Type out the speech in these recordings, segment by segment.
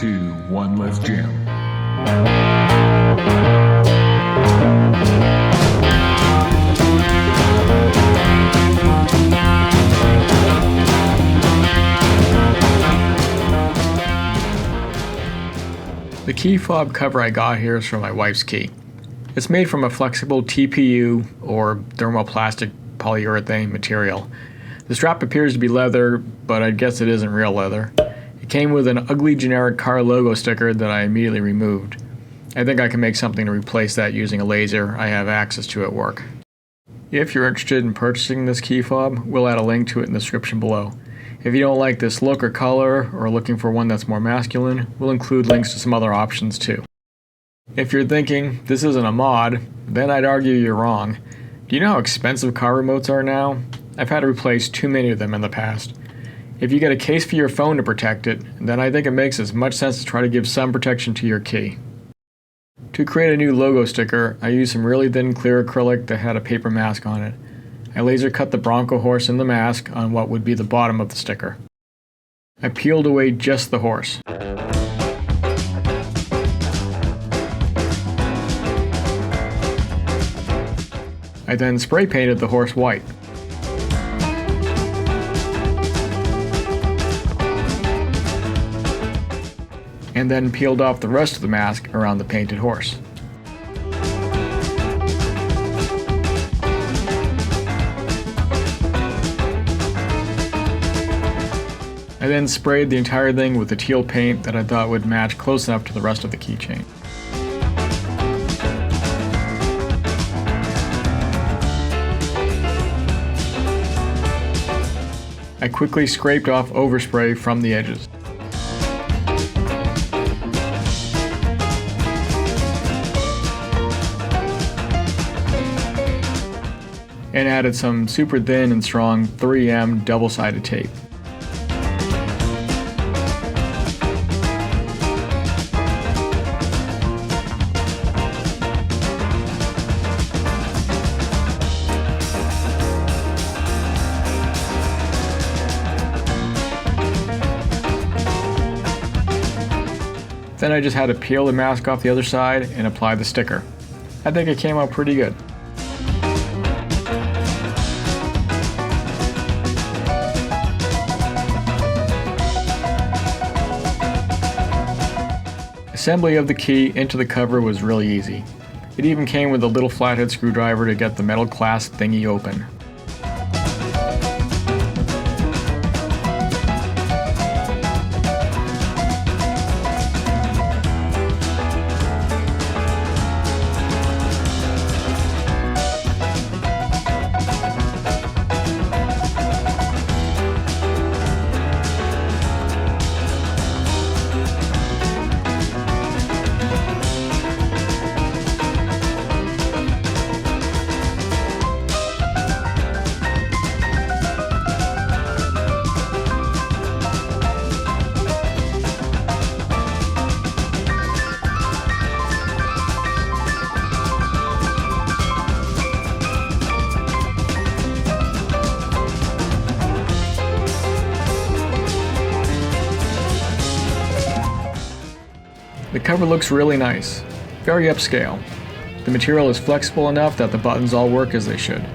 2, 1, let's jam. The key fob cover I got here is from my wife's key. It's made from a flexible TPU or thermoplastic polyurethane material. The strap appears to be leather, but I guess it isn't real leather. It came with an ugly generic car logo sticker that I immediately removed. I think I can make something to replace that using a laser I have access to at work. If you're interested in purchasing this key fob, we'll add a link to it in the description below. If you don't like this look or color, or are looking for one that's more masculine, we'll include links to some other options too. If you're thinking, this isn't a mod, then I'd argue you're wrong. Do you know how expensive car remotes are now? I've had to replace too many of them in the past. If you get a case for your phone to protect it, then I think it makes as much sense to try to give some protection to your key. To create a new logo sticker, I used some really thin clear acrylic that had a paper mask on it. I laser cut the Bronco horse in the mask on what would be the bottom of the sticker. I peeled away just the horse. I then spray painted the horse white. And then peeled off the rest of the mask around the painted horse. I then sprayed the entire thing with the teal paint that I thought would match close enough to the rest of the keychain. I quickly scraped off overspray from the edges. And added some super thin and strong 3M double-sided tape. Then I just had to peel the mask off the other side and apply the sticker. I think it came out pretty good. Assembly of the key into the cover was really easy. It even came with a little flathead screwdriver to get the metal clasp thingy open. The cover looks really nice, very upscale. The material is flexible enough that the buttons all work as they should.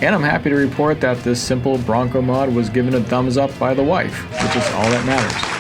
And I'm happy to report that this simple Bronco mod was given a thumbs up by the wife, which is all that matters.